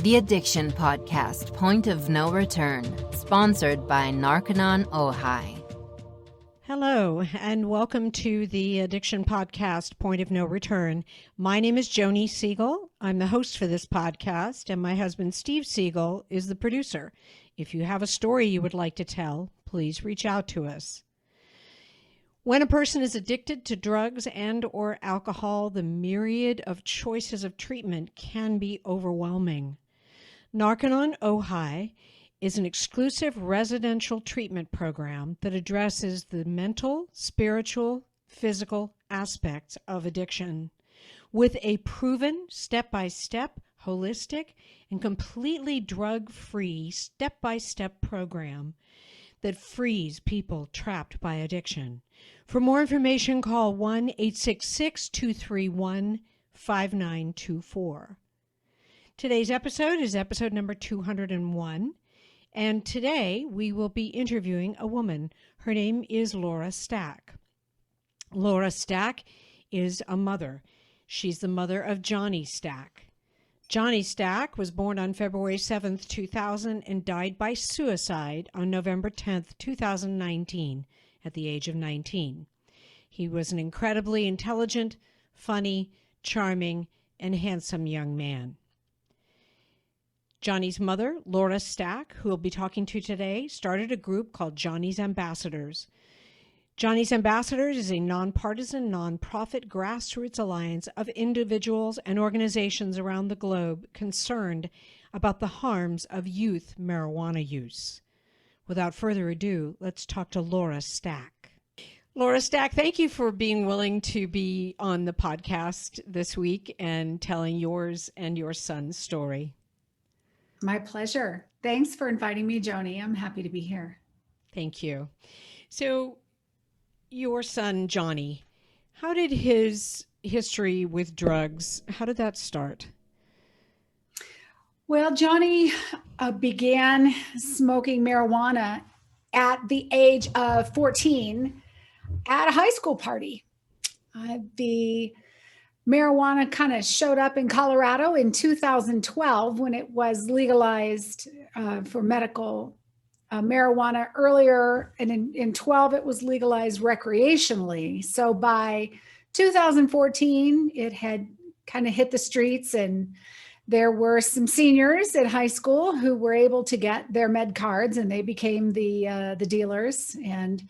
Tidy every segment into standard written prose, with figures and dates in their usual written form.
The Addiction Podcast, Point of No Return, sponsored by Narconon Ojai. Hello, and welcome to the Addiction Podcast, Point of No Return. My name is Joni Siegel. I'm the host for this podcast, and my husband, Steve Siegel, is the producer. If you have a story you would like to tell, please reach out to us. When a person is addicted to drugs and or alcohol, the myriad of choices of treatment can be overwhelming. Narconon Ojai is an exclusive residential treatment program that addresses the mental, spiritual, physical aspects of addiction with a proven step-by-step, holistic, and completely drug-free step-by-step program that frees people trapped by addiction. For more information, call 1-866-231-5924. Today's episode is episode number 201. And today we will be interviewing a woman. Her name is Laura Stack. Laura Stack is a mother. She's the mother of Johnny Stack. Johnny Stack was born on February 7th, 2000 and died by suicide on November 10th, 2019 at the age of 19. He was an incredibly intelligent, funny, charming, and handsome young man. Johnny's mother, Laura Stack, who we'll be talking to today, started a group called Johnny's Ambassadors. Johnny's Ambassadors is a nonpartisan, nonprofit grassroots alliance of individuals and organizations around the globe concerned about the harms of youth marijuana use. Without further ado, let's talk to Laura Stack. Laura Stack, thank you for being willing to be on the podcast this week and telling yours and your son's story. My pleasure. Thanks for inviting me, Joni. I'm happy to be here. Thank you. So your son, Johnny, how did his history with drugs, how did that start? Well, Johnny began smoking marijuana at the age of 14 at a high school party. The marijuana kind of showed up in Colorado in 2012 when it was legalized for medical marijuana earlier. And in 12, it was legalized recreationally. So by 2014, it had kind of hit the streets, and there were some seniors at high school who were able to get their med cards, and they became the dealers. And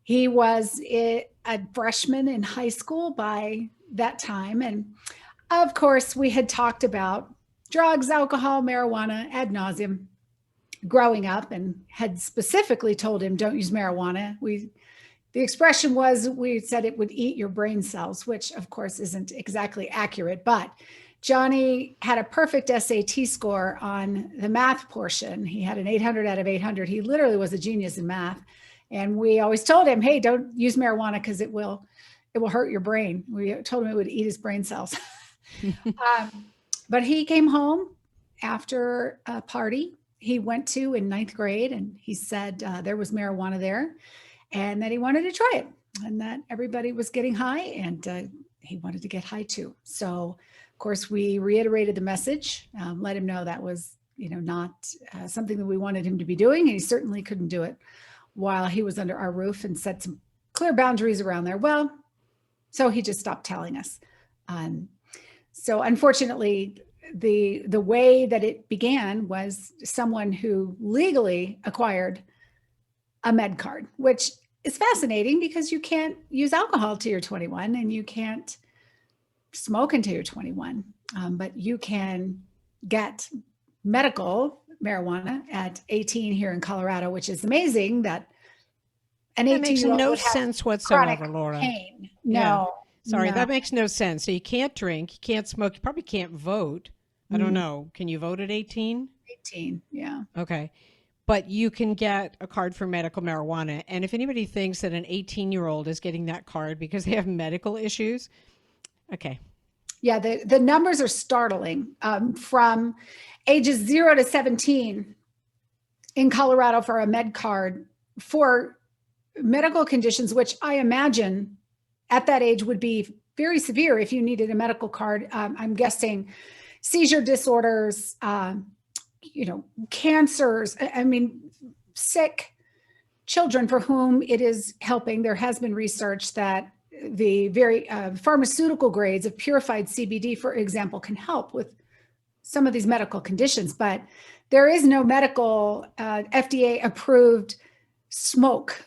he was a freshman in high school by that time. And of course, we had talked about drugs, alcohol, marijuana ad nauseum growing up, and had specifically told him, don't use marijuana. The expression was, we said it would eat your brain cells, which of course isn't exactly accurate, but Johnny had a perfect SAT score on the math portion. He had an 800 out of 800. He literally was a genius in math. And we always told him, hey, don't use marijuana because it will hurt your brain. We told him it would eat his brain cells. But he came home after a party he went to in 9th grade, and he said there was marijuana there and that he wanted to try it, and that everybody was getting high, and he wanted to get high too. So of course we reiterated the message, let him know that was, not something that we wanted him to be doing. And he certainly couldn't do it while he was under our roof, and set some clear boundaries around there. Well, so he just stopped telling us. So unfortunately, the way that it began was someone who legally acquired a med card, which is fascinating because you can't use alcohol till you're 21, and you can't smoke until you're 21. But you can get medical marijuana at 18 here in Colorado, which is amazing that an 18-year-old makes no would have sense whatsoever, Laura. pain. Yeah. No. Sorry, no. that makes no sense. So you can't drink, you can't smoke, you probably can't vote. I don't know. Can you vote at 18? 18, yeah. Okay. But you can get a card for medical marijuana. And if anybody thinks that an 18-year-old is getting that card because they have medical issues, okay. Yeah, the numbers are startling. From ages 0 to 17 in Colorado for a med card for medical conditions, which I imagine at that age would be very severe if you needed a medical card. I'm guessing seizure disorders, cancers. I mean, sick children for whom it is helping. There has been research that the very pharmaceutical grades of purified CBD, for example, can help with some of these medical conditions, but there is no medical FDA approved smoke.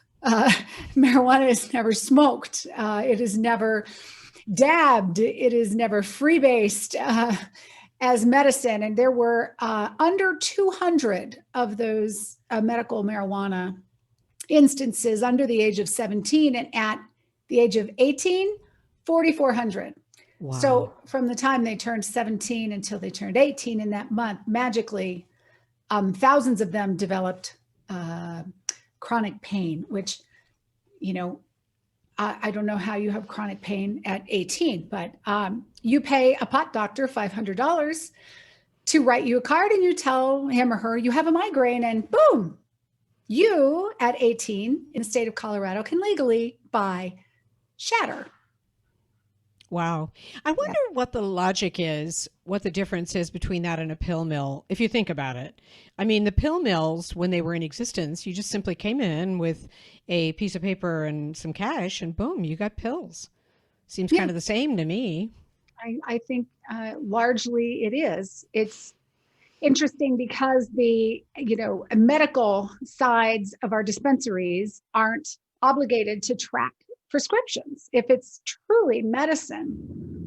Marijuana is never smoked. It is never dabbed. It is never freebased as medicine. And there were under 200 of those medical marijuana instances under the age of 17, and at the age of 18, 4,400. Wow. So from the time they turned 17 until they turned 18 in that month, magically, thousands of them developed chronic pain, which, I don't know how you have chronic pain at 18, but you pay a pot doctor $500 to write you a card, and you tell him or her you have a migraine, and boom, you at 18 in the state of Colorado can legally buy shatter. Wow. I wonder what the logic is, what the difference is between that and a pill mill, if you think about it. I mean, the pill mills, when they were in existence, you just simply came in with a piece of paper and some cash, and boom, you got pills. Seems kind of the same to me. I think largely it is. It's interesting because the medical sides of our dispensaries aren't obligated to track prescriptions. If it's truly medicine,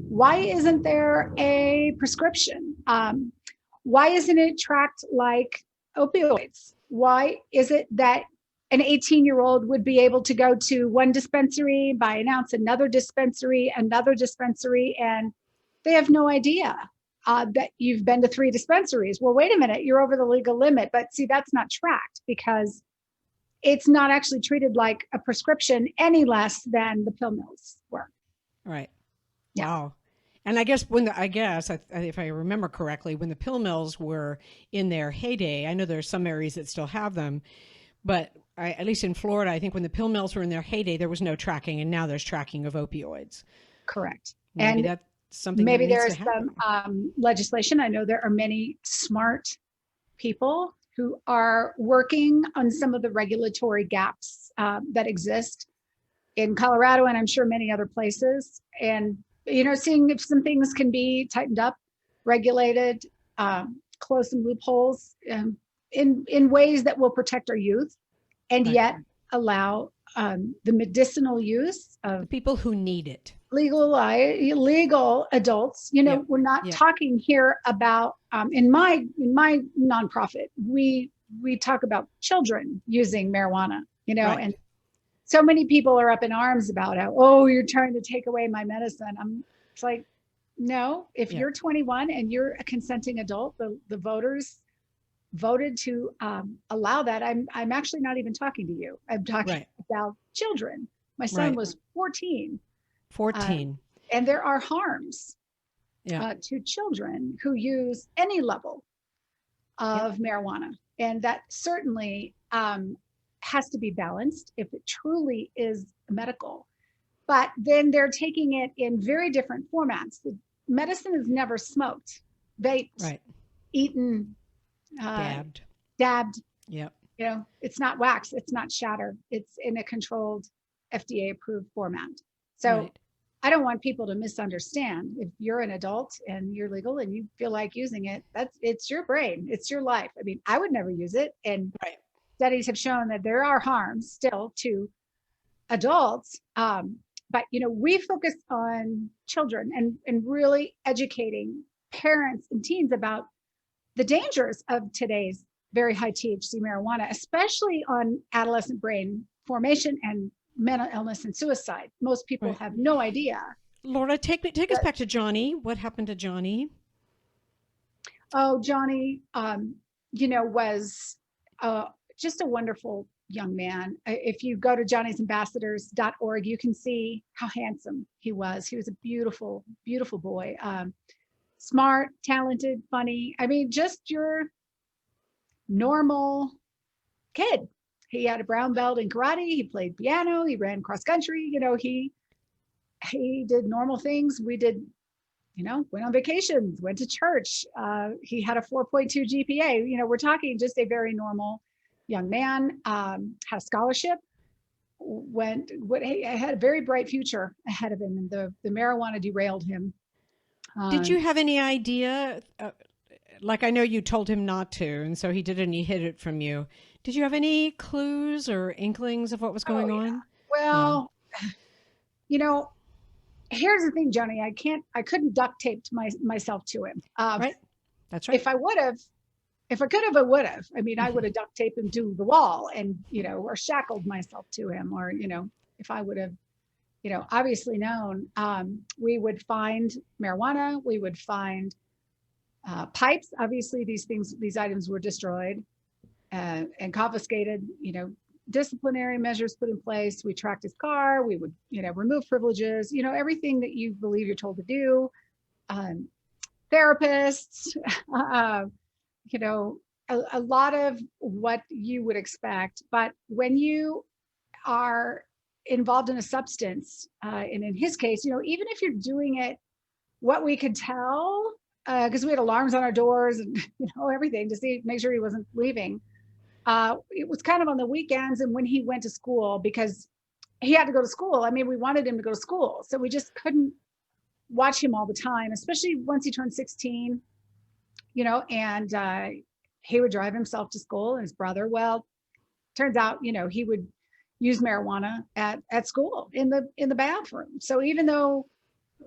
why isn't there a prescription? Why isn't it tracked like opioids? Why is it that an 18-year-old would be able to go to one dispensary, buy an ounce, another dispensary, and they have no idea that you've been to 3 dispensaries? Well, wait a minute, you're over the legal limit. But see, that's not tracked because it's not actually treated like a prescription any less than the pill mills were. Right. Yeah. Wow. And I guess if I remember correctly, when the pill mills were in their heyday, I know there are some areas that still have them, but at least in Florida, I think when the pill mills were in their heyday, there was no tracking, and now there's tracking of opioids. Correct. Maybe that's something. Maybe there's some legislation. I know there are many smart people who are working on some of the regulatory gaps that exist in Colorado, and I'm sure many other places. And, seeing if some things can be tightened up, regulated, close some loopholes in ways that will protect our youth and yet allow the medicinal use of the people who need it. Legal adults. We're not talking here about in my nonprofit, we talk about children using marijuana, and so many people are up in arms about how, oh, you're trying to take away my medicine. It's like, no, if you're 21 and you're a consenting adult, the voters voted to allow that. I'm actually not even talking to you. I'm talking about children. My son was 14. And there are harms to children who use any level of marijuana. And that certainly has to be balanced if it truly is medical. But then they're taking it in very different formats. The medicine is never smoked, vaped, eaten, dabbed. Yep. It's not wax. It's not shatter. It's in a controlled FDA approved format. So I don't want people to misunderstand. If you're an adult and you're legal and you feel like using it, it's your brain. It's your life. I mean, I would never use it. And studies have shown that there are harms still to adults. But, we focus on children and really educating parents and teens about the dangers of today's very high THC marijuana, especially on adolescent brain formation and mental illness and suicide. Most people have no idea. Laura, take us back to Johnny. What happened to Johnny? Oh, Johnny, was just a wonderful young man. If you go to johnnysambassadors.org, you can see how handsome he was. He was a beautiful, beautiful boy. Smart, talented, funny. I mean, just your normal kid. He had a brown belt in karate. He played piano. He ran cross country. He did normal things. We did went on vacations, went to church. He had a 4.2 GPA. We're talking just a very normal young man, had a scholarship, had a very bright future ahead of him. And the marijuana derailed him. Did you have any idea, like I know you told him not to, and so he did it and he hid it from you. Did you have any clues or inklings of what was going on? Well, here's the thing, Joni, I couldn't duct tape myself to him. Right. That's right. If I could have, I would have. I mean, I would have duct taped him to the wall and, or shackled myself to him, or, if I would have, obviously known, we would find marijuana, we would find pipes. Obviously, these items were destroyed and confiscated, disciplinary measures put in place. We tracked his car. We would, remove privileges, everything that you believe you're told to do. Therapists, a lot of what you would expect. But when you are involved in a substance, and in his case, even if you're doing it, what we could tell, because we had alarms on our doors and, everything to make sure he wasn't leaving. It was kind of on the weekends and when he went to school, because he had to go to school. I mean, we wanted him to go to school. So we just couldn't watch him all the time, especially once he turned 16, and he would drive himself to school, and his brother, turns out, he would use marijuana at school in the bathroom. So even though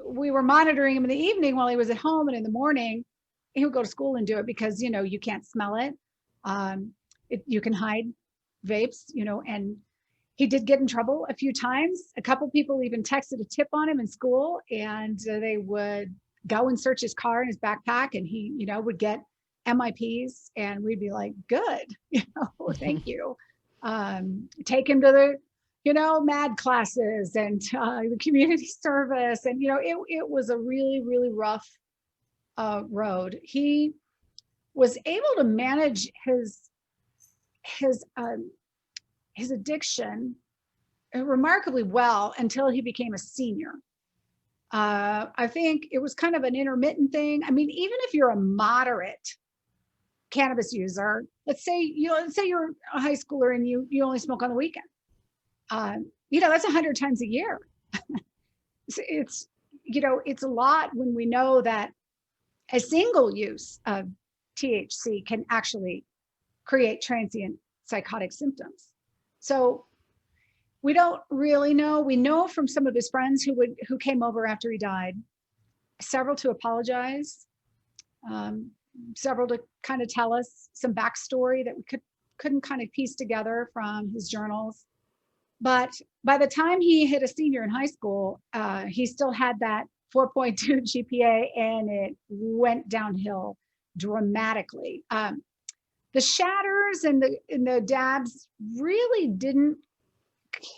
we were monitoring him in the evening while he was at home, and in the morning, he would go to school and do it because, you can't smell it. You can hide vapes, and he did get in trouble a few times. A couple people even texted a tip on him in school, and they would go and search his car and his backpack, and he, would get MIPs, and we'd be like, good, thank you. Take him to the, MAD classes and the community service. And, it was a really, really rough road. He was able to manage his addiction remarkably well until he became a senior. I think it was kind of an intermittent thing. I mean, even if you're a moderate cannabis user, let's say you're a high schooler and you only smoke on the weekend. That's 100 times a year. It's a lot when we know that a single use of THC can actually create transient psychotic symptoms. So we don't really know. We know from some of his friends who came over after he died, several to apologize, several to kind of tell us some backstory that we couldn't kind of piece together from his journals. But by the time he hit a senior in high school, he still had that 4.2 GPA, and it went downhill dramatically. The shatters and the dabs really didn't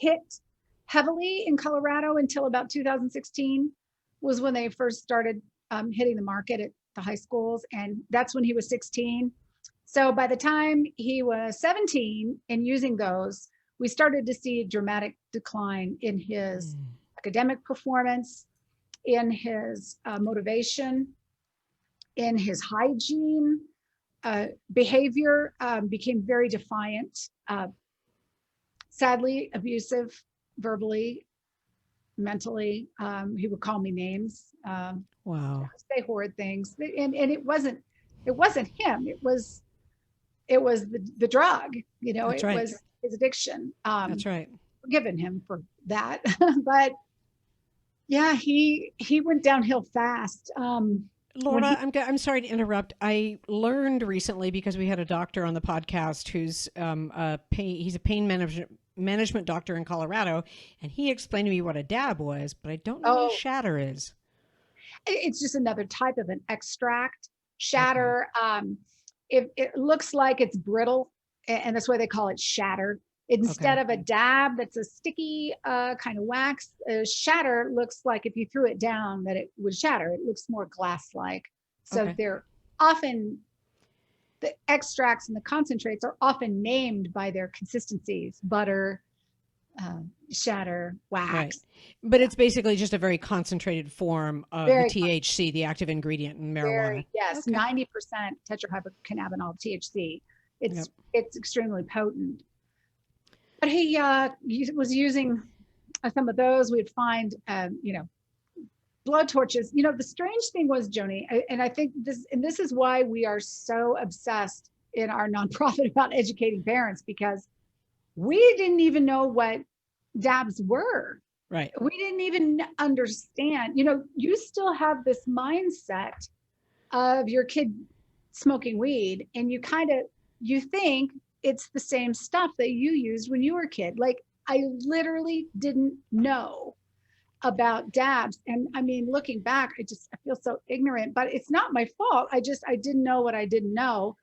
hit heavily in Colorado until about 2016 was when they first started hitting the market at the high schools. And that's when he was 16. So by the time he was 17 and using those, we started to see a dramatic decline in his academic performance, in his motivation, in his hygiene. Behavior became very defiant, sadly abusive, verbally, mentally. He would call me names. Wow. Say horrid things, and it wasn't him. It was the drug. That's it right. was his addiction. That's right. Forgiven him for that, but yeah, he went downhill fast. Laura, I'm sorry to interrupt. I learned recently, because we had a doctor on the podcast who's he's a pain management doctor in Colorado, and he explained to me what a dab was, but I don't know what a shatter is. It's just another type of an extract. Shatter, it looks like it's brittle, and that's why they call it shatter. Instead of a dab that's a sticky kind of wax, shatter looks like if you threw it down that it would shatter. It looks more glass-like. So they're often, the extracts and the concentrates are often named by their consistencies: butter, shatter, wax. Right. But it's basically just a very concentrated form of the THC, the active ingredient in marijuana. Yes, 90% tetrahydrocannabinol THC. It's extremely potent. But he was using some of those. We'd find, blood torches. The strange thing was, Joni, and I think this is why we are so obsessed in our nonprofit about educating parents, because we didn't even know what dabs were. Right. We didn't even understand. You still have this mindset of your kid smoking weed, and you think it's the same stuff that you used when you were a kid. Like, I literally didn't know about dabs. And I mean, looking back, I feel so ignorant, but it's not my fault. I didn't know what I didn't know.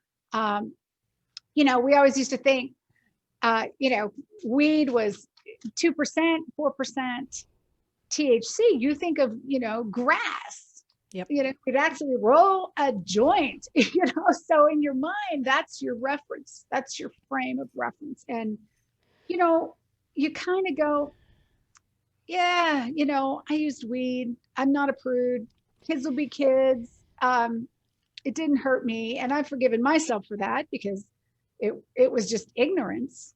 We always used to think, weed was 2%, 4% THC. You think of, grass. Yep. We'd actually roll a joint, so in your mind, that's your reference. That's your frame of reference. And, you kind of go, yeah, I used weed. I'm not a prude. Kids will be kids. It didn't hurt me. And I've forgiven myself for that, because it was just ignorance.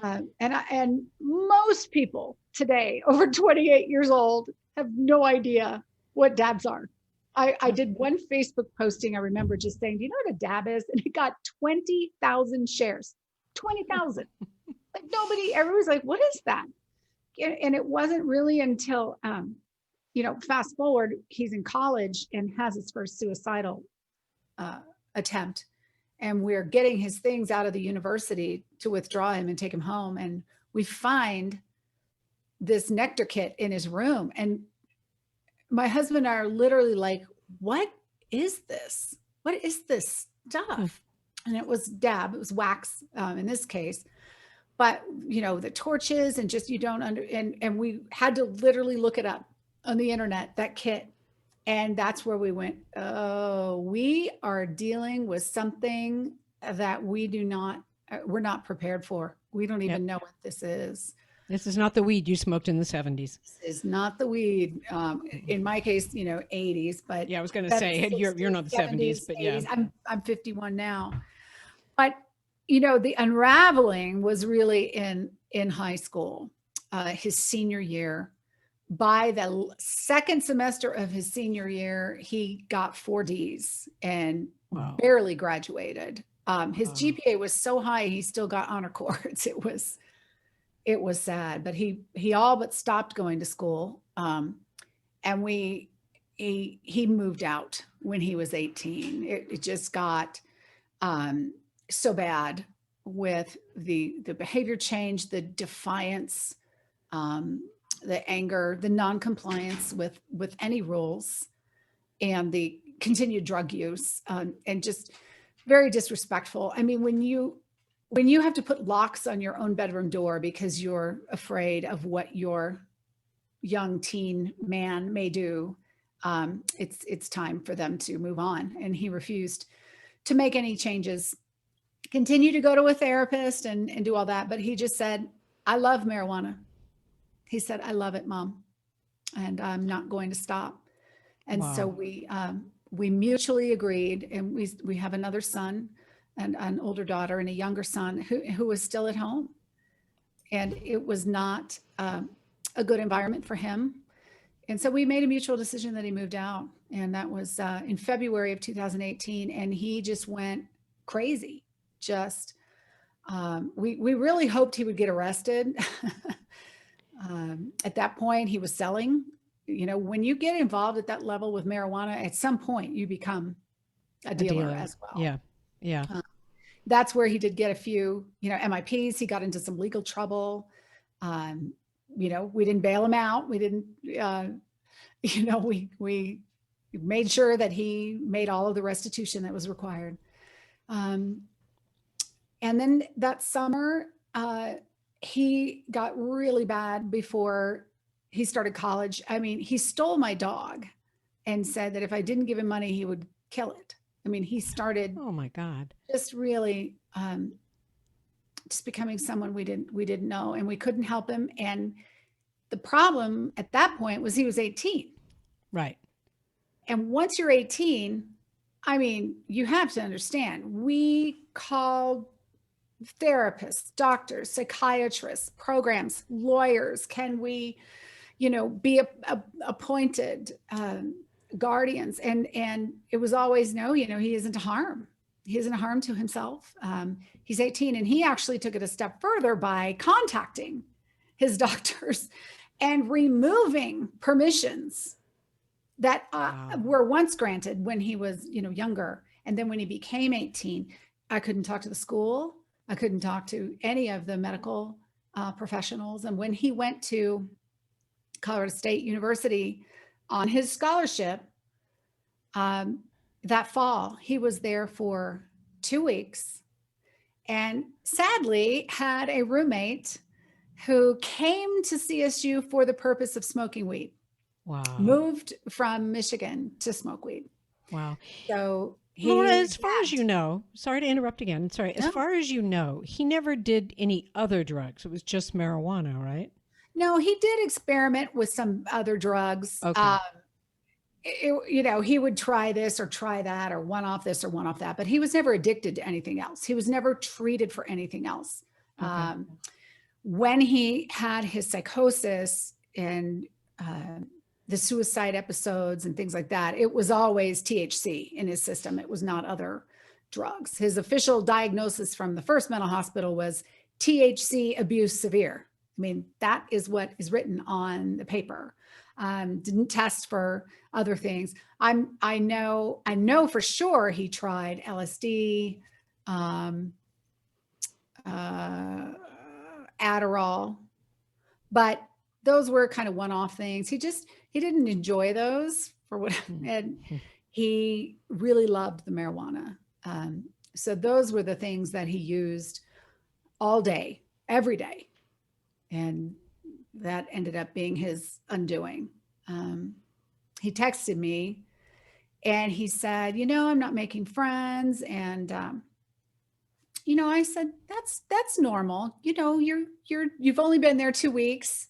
And most people today over 28 years old have no idea what dabs are. I did one Facebook posting. I remember just saying, do you know what a dab is? And it got 20,000 shares, 20,000. Like everybody's like, what is that? And it wasn't really until, fast forward, he's in college and has his first suicidal attempt. And we're getting his things out of the university to withdraw him and take him home. And we find this nectar kit in his room. And my husband and I are literally like, what is this? What is this stuff? And it was dab, it was wax in this case. But, the torches and just, and we had to literally look it up on the internet, that kit. And that's where we went, oh, we are dealing with something that we're not prepared for. We don't even know what this is. This is not the weed you smoked in the 70s. This is not the weed. In my case, 80s, but yeah, I was going to say, 60s, you're not the 70s, but 80s. Yeah. I'm 51 now. But, the unraveling was really in high school, his senior year. By the second semester of his senior year, he got 4 Ds and barely graduated. His GPA was so high, he still got honor cords. It was sad, but he all but stopped going to school. And he moved out when he was 18. It just got so bad with the behavior change, the defiance, the anger, the non-compliance with any rules, and the continued drug use, and just very disrespectful. I mean, when you have to put locks on your own bedroom door because you're afraid of what your young teen man may do, it's time for them to move on. And he refused to make any changes, continue to go to a therapist and do all that. But he just said, I love marijuana. He said, I love it, Mom, and I'm not going to stop. And so we mutually agreed, and we have another son and an older daughter and a younger son who was still at home. And it was not a good environment for him. And so we made a mutual decision that he moved out. And that was in February of 2018. And he just went crazy. We really hoped he would get arrested. At that point, he was selling. When you get involved at that level with marijuana, at some point you become a dealer as well. Yeah. That's where he did get a few, MIPs. He got into some legal trouble. We didn't bail him out. We didn't, we made sure that he made all of the restitution that was required. And then that summer, he got really bad before he started college. I mean, he stole my dog and said that if I didn't give him money, he would kill it. I mean, he started. Oh my God. Just really just becoming someone we didn't know, and we couldn't help him. And the problem at that point was he was 18. Right. And once you're 18, I mean, you have to understand, we called therapists, doctors, psychiatrists, programs, lawyers. Can we, be appointed guardians? And it was always no, he isn't a harm. He isn't a harm to himself. He's 18, and he actually took it a step further by contacting his doctors and removing permissions that were once granted when he was, younger. And then when he became 18, I couldn't talk to the school. I couldn't talk to any of the medical professionals. And when he went to Colorado State University on his scholarship, that fall, he was there for 2 weeks, and sadly had a roommate who came to CSU for the purpose of smoking weed. Wow. Moved from Michigan to smoke weed. Wow. So Laura, as far as you know, sorry to interrupt again. Sorry. No. As far as you know, he never did any other drugs. It was just marijuana, right? No, he did experiment with some other drugs. Okay. He would try this or try that, or one off this or one off that, but he was never addicted to anything else. He was never treated for anything else. Okay. When he had his psychosis and the suicide episodes and things like that, it was always THC in his system. It was not other drugs. His official diagnosis from the first mental hospital was THC abuse severe. I mean, that is what is written on the paper. Didn't test for other things. I know for sure he tried LSD, Adderall, but those were kind of one-off things. He didn't enjoy those for what, and he really loved the marijuana. So those were the things that he used all day, every day. And that ended up being his undoing. He texted me and he said, I'm not making friends. And, I said, that's normal. You've only been there 2 weeks.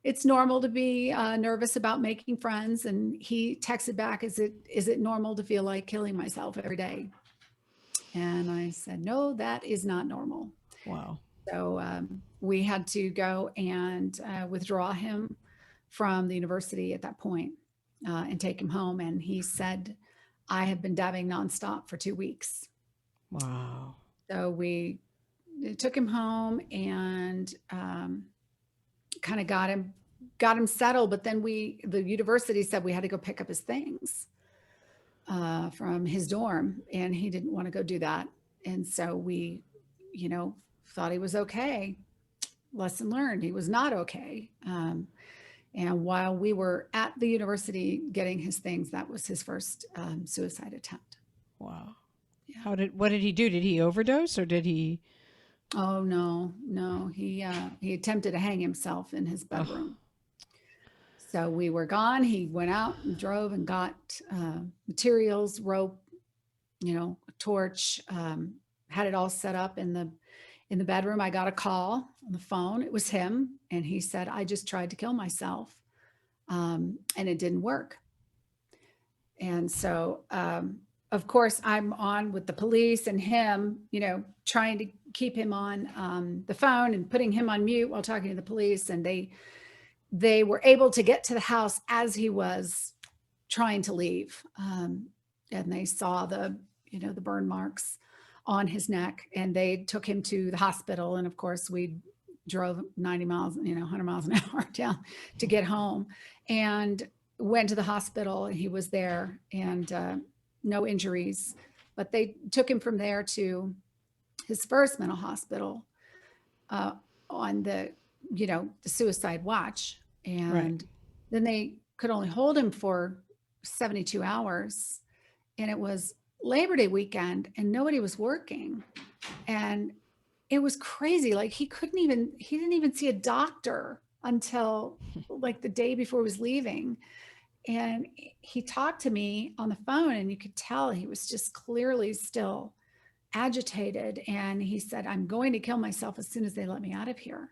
It's normal to be nervous about making friends. And he texted back, is it normal to feel like killing myself every day? And I said, no, that is not normal. Wow. So we had to go and withdraw him from the university at that point and take him home. And he said, I have been dabbing nonstop for 2 weeks. Wow. So we took him home and kind of got him settled. But then the university said we had to go pick up his things from his dorm, and he didn't want to go do that. And so we, thought he was okay. Lesson learned, he was not okay. And while we were at the university getting his things, that was his first suicide attempt. Wow. Yeah. What did he do? Did he overdose or did he? Oh, no. He attempted to hang himself in his bedroom. So we were gone. He went out and drove and got materials, rope, a torch, had it all set up in the bedroom. I got a call on the phone. It was him. And he said, I just tried to kill myself. And it didn't work. And so, of course, I'm on with the police and him, trying to keep him on the phone and putting him on mute while talking to the police. And they were able to get to the house as he was trying to leave. And they saw the burn marks on his neck, and they took him to the hospital. And of course we drove 90 miles, 100 miles an hour down to get home, and went to the hospital, and he was there, and no injuries, but they took him from there to his first mental hospital on the suicide watch. And Right. Then they could only hold him for 72 hours. And it was Labor Day weekend and nobody was working. And it was crazy. Like he didn't even see a doctor until like the day before he was leaving. And he talked to me on the phone, and you could tell he was just clearly still agitated. And he said, I'm going to kill myself as soon as they let me out of here.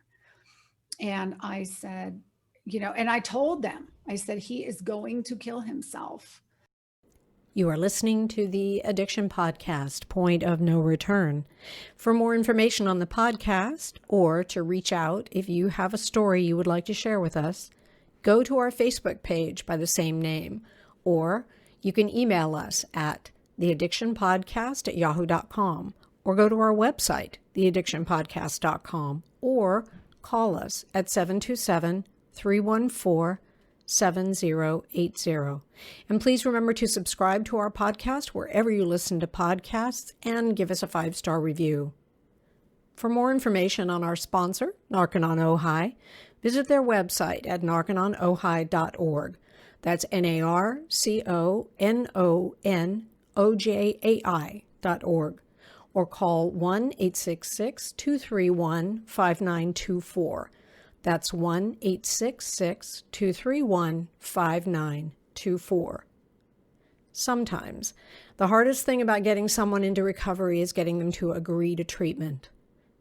And I said, and I told them, I said, he is going to kill himself. You are listening to the Addiction Podcast, Point of No Return. For more information on the podcast, or to reach out if you have a story you would like to share with us, go to our Facebook page by the same name, or you can email us at theaddictionpodcast@yahoo.com, or go to our website, theaddictionpodcast.com, or call us at 727-314-7080. And please remember to subscribe to our podcast wherever you listen to podcasts and give us a 5-star review. For more information on our sponsor, Narconon Ojai, visit their website at narcononojai.org. That's NARCONONOJAI.org. Or call 1-866-231-5924. That's 1-866-231-5924. Sometimes, the hardest thing about getting someone into recovery is getting them to agree to treatment.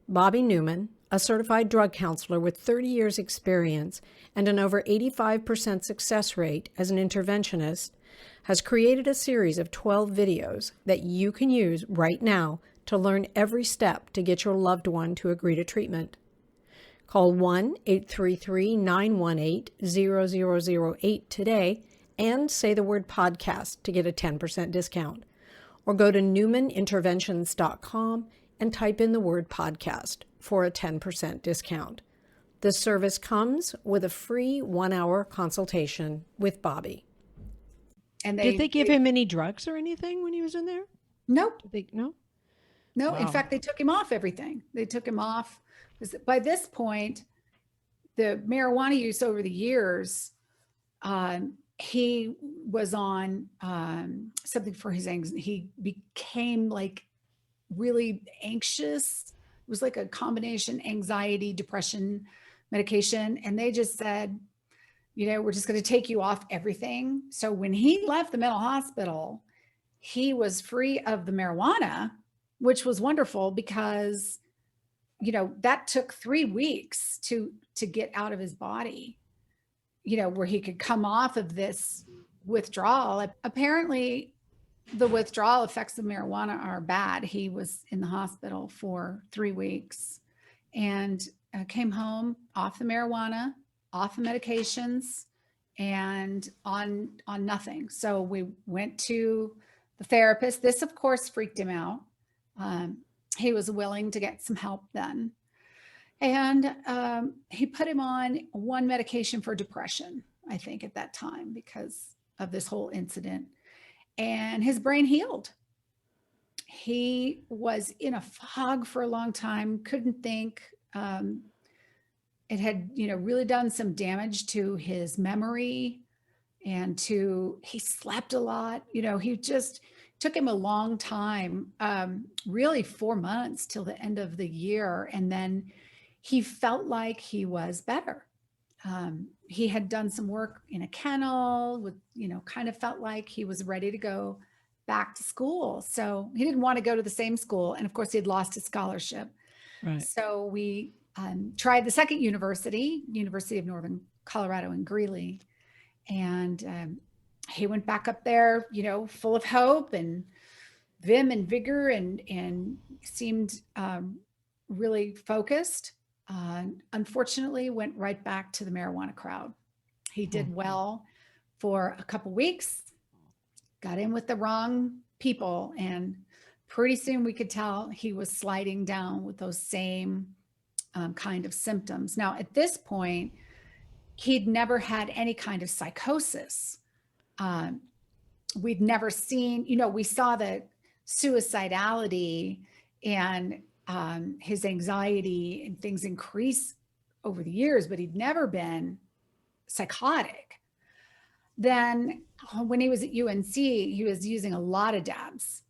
Bobby Newman, a certified drug counselor with 30 years experience and an over 85% success rate as an interventionist, has created a series of 12 videos that you can use right now to learn every step to get your loved one to agree to treatment. Call 1-833-918-0008 today and say the word podcast to get a 10% discount. Or go to newmaninterventions.com and type in the word podcast for a 10% discount. This service comes with a free 1-hour consultation with Bobby. And Did they give him any drugs or anything when he was in there? Nope. No? No, Wow. In fact, they took him off everything. They took him off. By this point, the marijuana use over the years, he was on something for his anxiety. He became like really anxious. It was like a combination anxiety, depression medication. And they just said, we're just going to take you off everything. So when he left the mental hospital, he was free of the marijuana, which was wonderful because, that took 3 weeks to get out of his body, where he could come off of this withdrawal. Apparently, the withdrawal effects of marijuana are bad. He was in the hospital for 3 weeks and came home off the marijuana, off the medications, and on nothing. So we went to the therapist. This, of course, freaked him out. He was willing to get some help then. And he put him on one medication for depression, I think, at that time because of this whole incident. And his brain healed. He was in a fog for a long time, couldn't think. It had, really done some damage to his memory and he slept a lot. He just took him a long time, really 4 months till the end of the year. And then he felt like he was better. He had done some work in a kennel with, kind of felt like he was ready to go back to school. So he didn't want to go to the same school. And of course, he had lost his scholarship. Right. So we tried the second University of Northern Colorado in Greeley. And he went back up there, full of hope and vim and vigor and seemed really focused. Unfortunately, went right back to the marijuana crowd. He did well for a couple weeks, got in with the wrong people, and pretty soon we could tell he was sliding down with those same kind of symptoms. Now, at this point, he'd never had any kind of psychosis. We'd never seen, we saw the suicidality and his anxiety and things increase over the years, but he'd never been psychotic. Then when he was at UNC, he was using a lot of dabs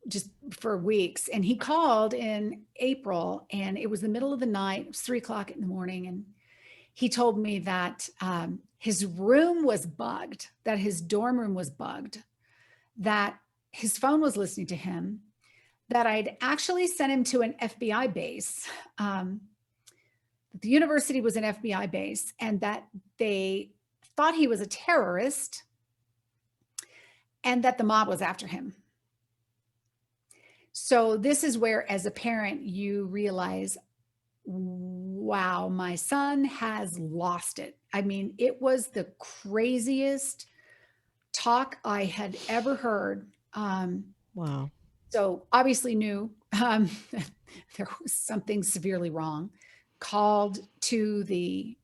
just for weeks. And he called in April and it was the middle of the night. It was 3:00 in the morning. And he told me that his room was bugged, that his dorm room was bugged, that his phone was listening to him, that I'd actually sent him to an FBI base. The university was an FBI base, and that they thought he was a terrorist and that the mob was after him. So this is where, as a parent, you realize, wow, my son has lost it. I mean, it was the craziest talk I had ever heard. Wow. So obviously knew there was something severely wrong. Called to the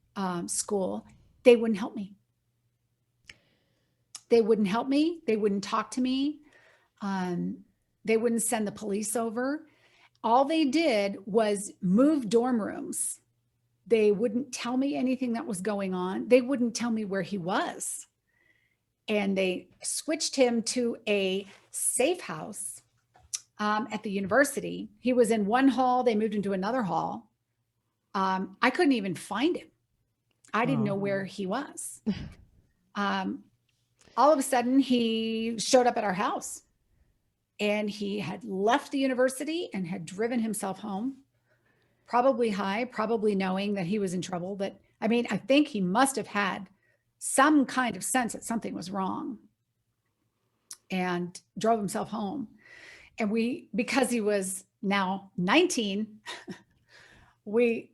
school. They wouldn't help me. They wouldn't help me. They wouldn't talk to me. They wouldn't send the police over. All they did was move dorm rooms. They wouldn't tell me anything that was going on. They wouldn't tell me where he was. And they switched him to a safe house at the university. He was in one hall. They moved him to another hall. I couldn't even find him. I didn't know where he was. All of a sudden, he showed up at our house, and he had left the university and had driven himself home, probably high, probably knowing that he was in trouble. But I mean, I think he must have had some kind of sense that something was wrong, and drove himself home. And because he was now 19, we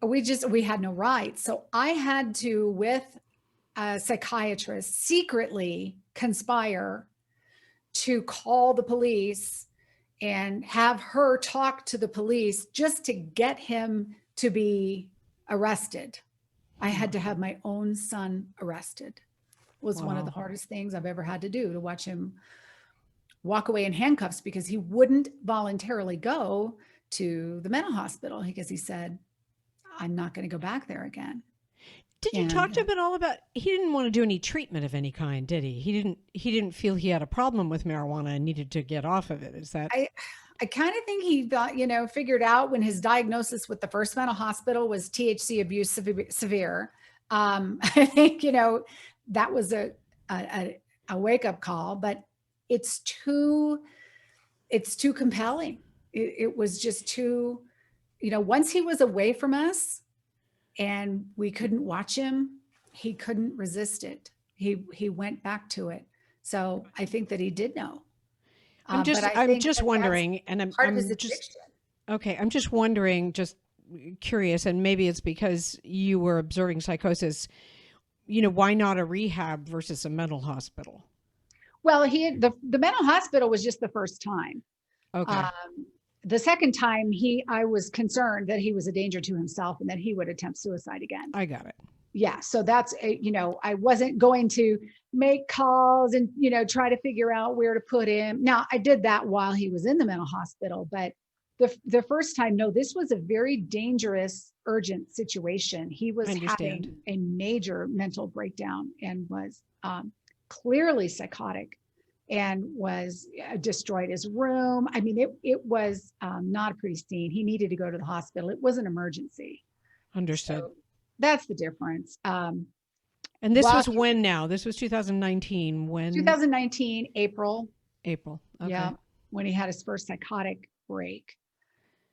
had no rights. So I had to, with a psychiatrist, secretly conspire to call the police and have her talk to the police just to get him to be arrested. I had to have my own son arrested. It was one of the hardest things I've ever had to do, to watch him walk away in handcuffs, because he wouldn't voluntarily go to the mental hospital because he said, I'm not going to go back there again. Did you talk to him at all about, he didn't want to do any treatment of any kind, did he? He didn't feel he had a problem with marijuana and needed to get off of it. Is that? I kind of think he thought, figured out when his diagnosis with the first mental hospital was THC abuse severe. I think, that was a wake up call, but it's too compelling. It was just too, once he was away from us and we couldn't watch him, he couldn't resist it. He went back to it. So I think that he did know. I'm just wondering, and I'm just wondering, just curious, and maybe it's because you were observing psychosis, why not a rehab versus a mental hospital? Well, the mental hospital was just the first time. Okay. The second time, I was concerned that he was a danger to himself and that he would attempt suicide again. I got it. Yeah. So that's, I wasn't going to make calls and, try to figure out where to put him. Now, I did that while he was in the mental hospital, but the first time, no, this was a very dangerous, urgent situation. He was having a major mental breakdown and was clearly psychotic, and was destroyed his room. I mean, it was not a pretty scene. He needed to go to the hospital. It was an emergency. Understood. So that's the difference. And this was when now? This was 2019. When? 2019, April. April. Okay. Yeah, when he had his first psychotic break.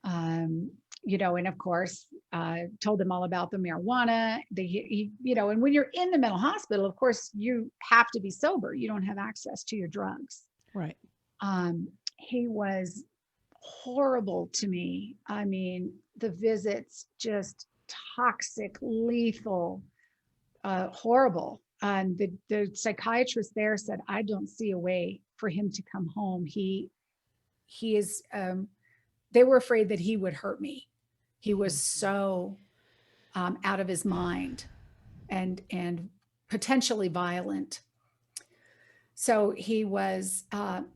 And of course, told them all about the marijuana. And when you're in the mental hospital, of course, you have to be sober. You don't have access to your drugs. Right. He was horrible to me. I mean, the visits, just toxic, lethal, horrible. And the psychiatrist there said, I don't see a way for him to come home. He is, they were afraid that he would hurt me. He was so out of his mind and potentially violent. So he was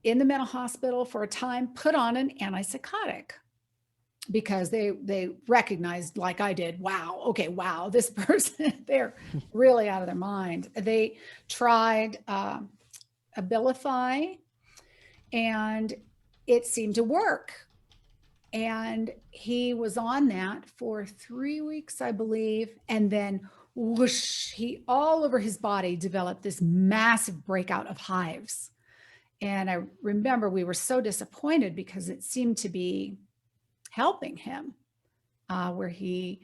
in the mental hospital for a time, put on an antipsychotic because they recognized, like I did, wow, this person, they're really out of their mind. They tried Abilify, and it seemed to work. And he was on that for 3 weeks, I believe. And then whoosh, he all over his body developed this massive breakout of hives. And I remember we were so disappointed because it seemed to be helping him, where he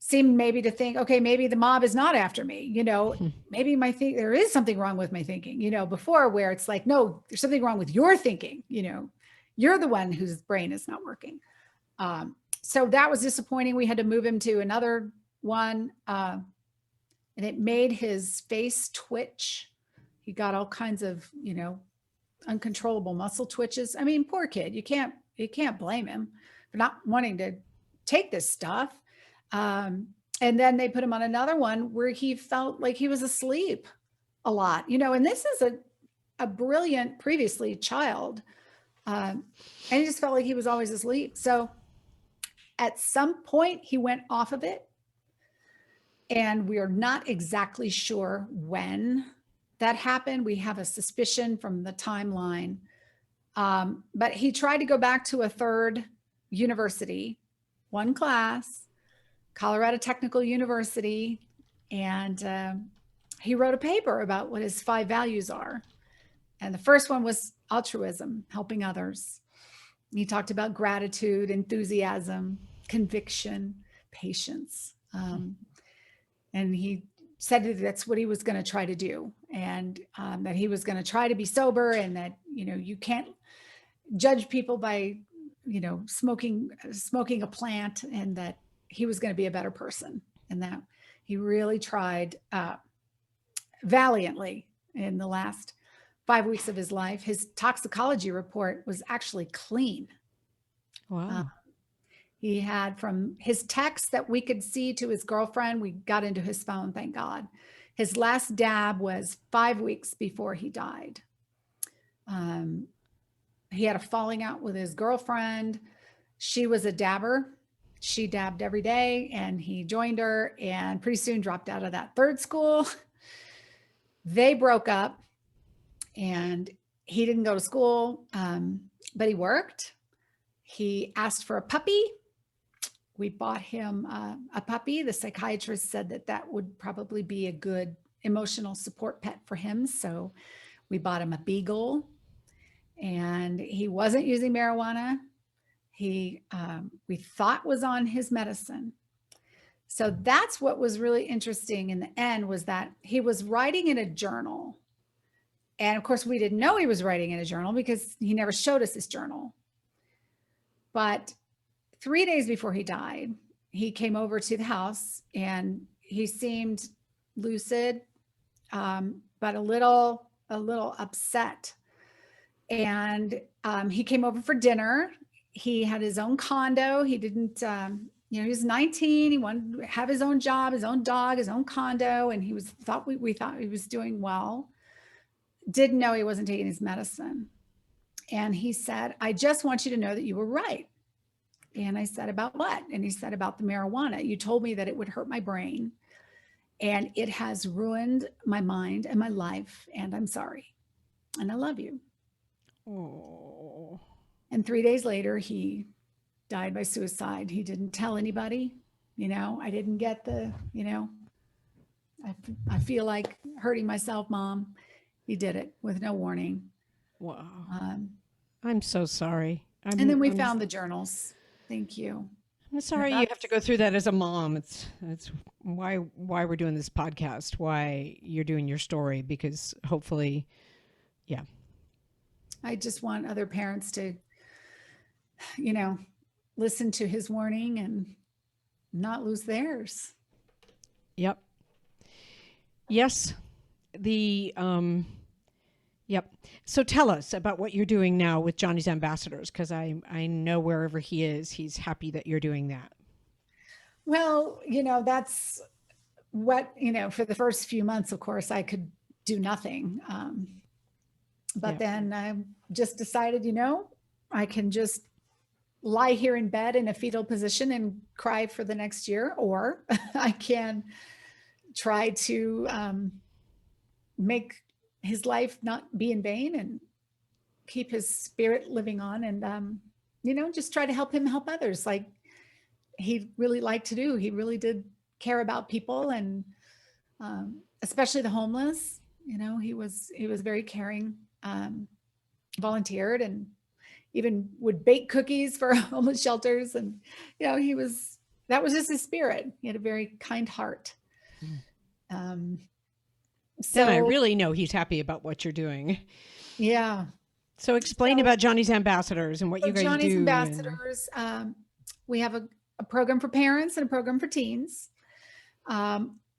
seemed maybe to think, okay, maybe the mob is not after me, maybe there is something wrong with my thinking, before, where it's like, no, there's something wrong with your thinking, you're the one whose brain is not working. So that was disappointing. We had to move him to another one, and it made his face twitch. He got all kinds of, uncontrollable muscle twitches. I mean, poor kid, you can't blame him for not wanting to take this stuff. And then they put him on another one where he felt like he was asleep a lot, and this is a brilliant previously child. And he just felt like he was always asleep. So at some point he went off of it, and we are not exactly sure when that happened. We have a suspicion from the timeline. But he tried to go back to a third university, one class, Colorado Technical University. And he wrote a paper about what his 5 values are. And the first one was altruism, helping others. He talked about gratitude, enthusiasm, conviction, patience. And he said that that's what he was going to try to do, and that he was going to try to be sober, and that, you can't judge people by, smoking a plant, and that he was going to be a better person, and that he really tried valiantly in the last 5 weeks of his life. His toxicology report was actually clean. Wow. He had, from his texts that we could see to his girlfriend, we got into his phone, thank God. His last dab was 5 weeks before he died. He had a falling out with his girlfriend. She was a dabber. She dabbed every day, and he joined her, and pretty soon dropped out of that third school. They broke up, and he didn't go to school, but he worked. He asked for a puppy. We bought him a puppy. The psychiatrist said that would probably be a good emotional support pet for him. So we bought him a beagle, and he wasn't using marijuana. He, we thought, was on his medicine. So that's what was really interesting in the end, was that he was writing in a journal. And of course, we didn't know he was writing in a journal because he never showed us his journal. But 3 days before he died, he came over to the house, and he seemed lucid, but a little upset. And he came over for dinner. He had his own condo. He didn't, he was 19. He wanted to have his own job, his own dog, his own condo. And we thought he was doing well. Didn't know he wasn't taking his medicine. And he said, "I just want you to know that you were right." And I said, "About what?" And he said, "About the marijuana. You told me that it would hurt my brain, and it has ruined my mind and my life. And I'm sorry. And I love you." Oh. And 3 days later, he died by suicide. He didn't tell anybody. I didn't get the, I feel like hurting myself, Mom. He did it with no warning. Wow. I'm so sorry. And then we found the journals. Thank you. I'm sorry you have to go through that as a mom. It's why we're doing this podcast, why you're doing your story, because hopefully, yeah. I just want other parents to, listen to his warning and not lose theirs. Yep. Yes. Yep. So tell us about what you're doing now with Johnny's Ambassadors, because I know wherever he is, he's happy that you're doing that. Well, that's what, for the first few months, of course, I could do nothing. But then I just decided, I can just lie here in bed in a fetal position and cry for the next year, or I can try to make his life not be in vain and keep his spirit living on, and, just try to help him help others like he really liked to do. He really did care about people, and especially the homeless. He was very caring. volunteered and even would bake cookies for homeless shelters. And, that was just his spirit. He had a very kind heart. Then So I really know he's happy about what you're doing. yeah. So explain about Johnny's Ambassadors and what you guys Johnny's do. Ambassadors, we have a program for parents and a program for teens.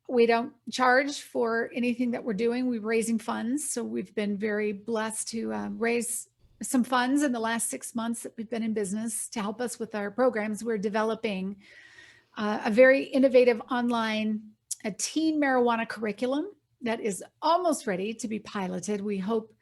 We don't charge for anything that we're doing. We're raising funds. So we've been very blessed to raise some funds in the last 6 months that we've been in business to help us with our programs. We're developing a very innovative online teen marijuana curriculum that is almost ready to be piloted. We hope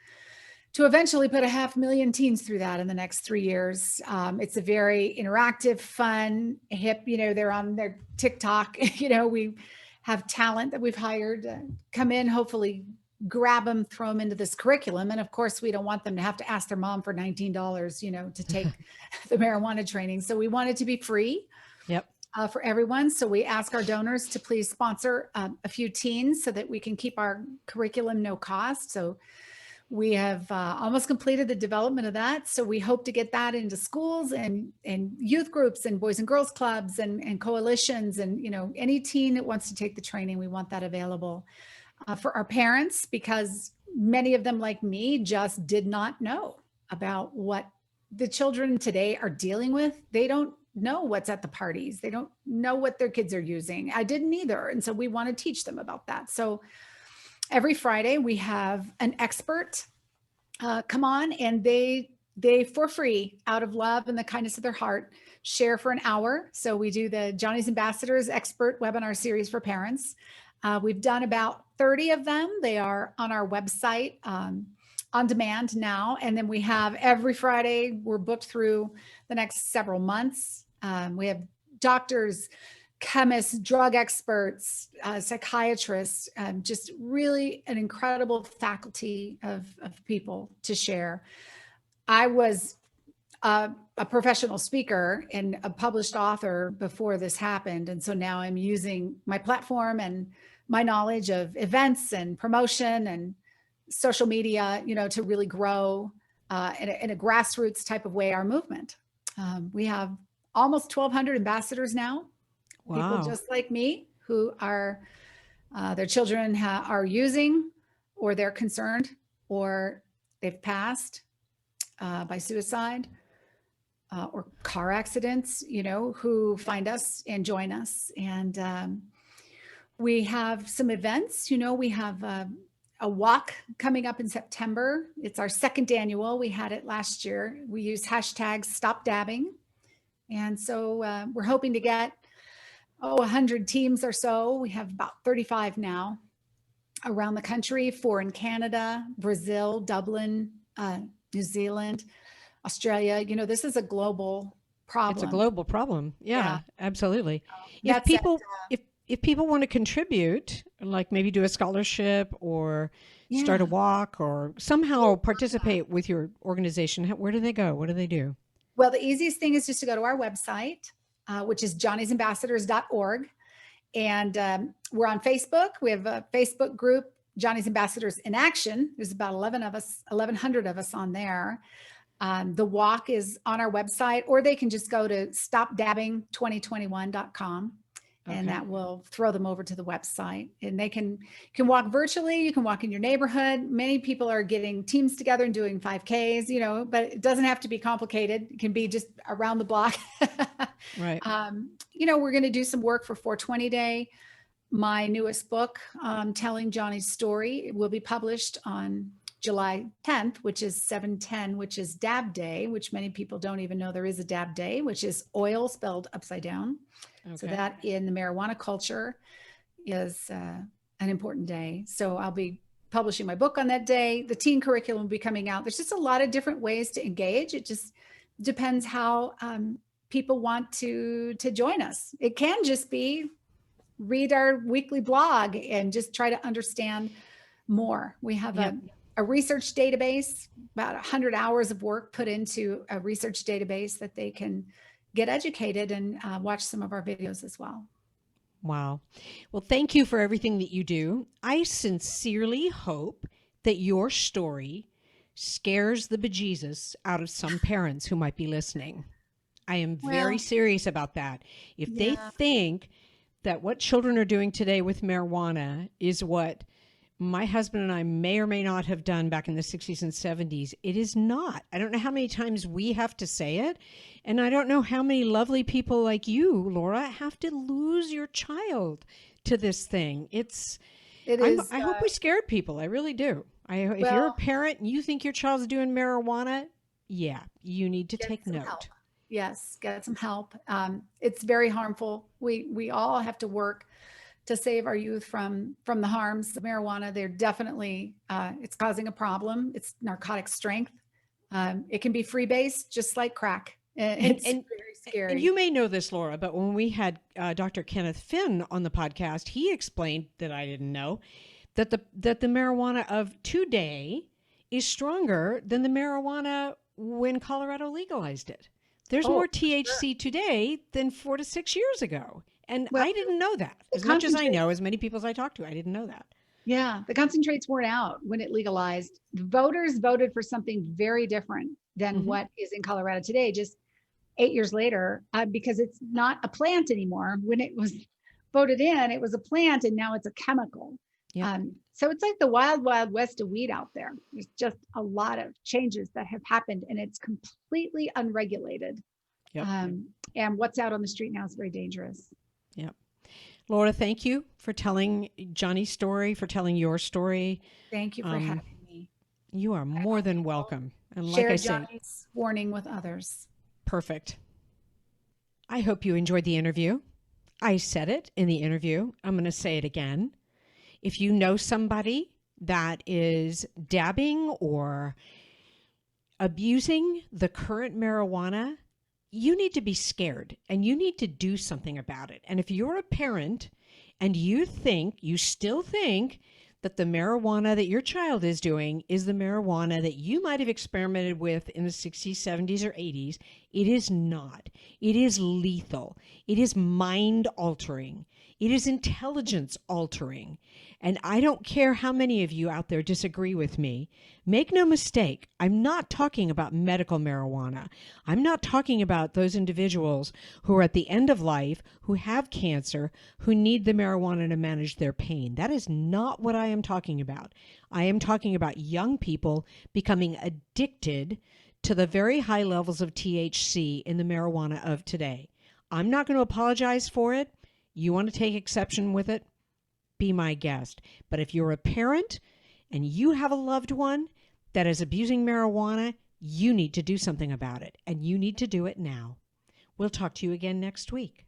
to eventually put 500,000 teens through that in the next 3 years. It's a very interactive, fun, hip, they're on their TikTok. We have talent that we've hired come in, hopefully grab them, throw them into this curriculum. And of course, we don't want them to have to ask their mom for $19, to take the marijuana training. So we want it to be free. Yep. For everyone. So we ask our donors to please sponsor a few teens so that we can keep our curriculum no cost. So we have almost completed the development of that. So we hope to get that into schools and youth groups and boys and girls clubs and coalitions and, any teen that wants to take the training, we want that available for our parents, because many of them, like me, just did not know about what the children today are dealing with. They don't know what's at the parties. They don't know what their kids are using. I didn't either. And so we want to teach them about that. So every Friday we have an expert come on, and they for free, out of love and the kindness of their heart, share for an hour. So we do the Johnny's Ambassadors expert webinar series for parents. We've done about 30 of them. They are on our website on demand now. And then we have every Friday, we're booked through the next several months. We have doctors, chemists, drug experts, psychiatrists, just really an incredible faculty of people to share. I was a professional speaker and a published author before this happened. And so now I'm using my platform and my knowledge of events and promotion and social media, to really grow in a grassroots type of way our movement. We have almost 1,200 ambassadors now. Wow. People just like me who are their children are using, or they're concerned, or they've passed by suicide or car accidents, who find us and join us. And we have some events. We have a walk coming up in September. It's our second annual. We had it last year. We use hashtag Stop Dabbing. And so we're hoping to get 100 teams or so. We have about 35 now around the country, 4 in Canada, Brazil, Dublin, New Zealand, Australia. This is a global problem. It's a global problem. Yeah. Absolutely. If people want to contribute, like maybe do a scholarship or start a walk or somehow participate with your organization, where do they go? What do they do? Well, the easiest thing is just to go to our website, which is johnnysambassadors.org. And we're on Facebook. We have a Facebook group, Johnny's Ambassadors in Action. There's about 1,100 of us on there. The walk is on our website, or they can just go to stopdabbing2021.com. Okay. And that will throw them over to the website, and they can walk virtually. You can walk in your neighborhood. Many people are getting teams together and doing 5Ks, but it doesn't have to be complicated. It can be just around the block. Right. We're going to do some work for 420 Day. My newest book, telling Johnny's story, will be published on July 10th, which is 7/10, which is Dab Day, which many people don't even know there is a Dab Day, which is oil spelled upside down. Okay. So that in the marijuana culture is an important day. So I'll be publishing my book on that day. The teen curriculum will be coming out. There's just a lot of different ways to engage. It just depends how people want to join us. It can just be read our weekly blog and just try to understand more. We have a research database, about 100 hours of work put into a research database that they can get educated and watch some of our videos as well. Wow. Well, thank you for everything that you do. I sincerely hope that your story scares the bejesus out of some parents who might be listening. I am very serious about that. If they think that what children are doing today with marijuana is what my husband and I may or may not have done back in the 60s and 70s, it is not. I don't know how many times we have to say it. And I don't know how many lovely people like you, Laura, have to lose your child to this thing. I hope we scared people. I really do. If you're a parent and you think your child's doing marijuana, you need to take note. Help. Yes, get some help. It's very harmful. We all have to work to save our youth from the harms of marijuana. They're definitely, it's causing a problem. It's narcotic strength. It can be freebase, just like crack. It's very scary. And you may know this, Laura, but when we had Dr. Kenneth Finn on the podcast, he explained that I didn't know that the marijuana of today is stronger than the marijuana when Colorado legalized it. There's more THC today than 4 to 6 years ago. And I didn't know that. As much as I know, as many people as I talk to, I didn't know that. Yeah, the concentrates weren't out when it legalized. The voters voted for something very different than what is in Colorado today, just 8 years later, because it's not a plant anymore. When it was voted in, it was a plant, and now it's a chemical. Yeah. So it's like the wild, wild west of weed out there. There's just a lot of changes that have happened, and it's completely unregulated. Yep. And what's out on the street now is very dangerous. Yep. Laura, thank you for telling Johnny's story, for telling your story. Thank you for having me. You are more than welcome. And like share I said, Johnny's warning with others. Perfect. I hope you enjoyed the interview. I said it in the interview. I'm going to say it again. If you know somebody that is dabbing or abusing the current marijuana, you need to be scared and you need to do something about it. And if you're a parent and you still think that the marijuana that your child is doing is the marijuana that you might have experimented with in the 60s, 70s, or 80s, it is not. It is lethal. It is mind altering. It is intelligence altering. And I don't care how many of you out there disagree with me. Make no mistake, I'm not talking about medical marijuana. I'm not talking about those individuals who are at the end of life, who have cancer, who need the marijuana to manage their pain. That is not what I am talking about. I am talking about young people becoming addicted to the very high levels of THC in the marijuana of today. I'm not going to apologize for it. You want to take exception with it? Be my guest. But if you're a parent and you have a loved one that is abusing marijuana, you need to do something about it, and you need to do it now. We'll talk to you again next week.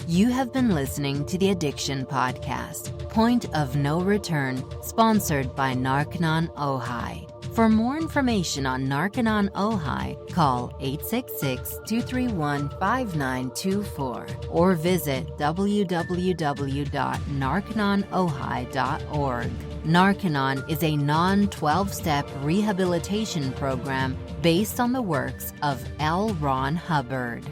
You have been listening to the Addiction Podcast, Point of No Return, sponsored by Narconon Ojai. For more information on Narconon Ojai, call 866-231-5924 or visit www.narcononojai.org. Narconon is a non-12-step rehabilitation program based on the works of L. Ron Hubbard.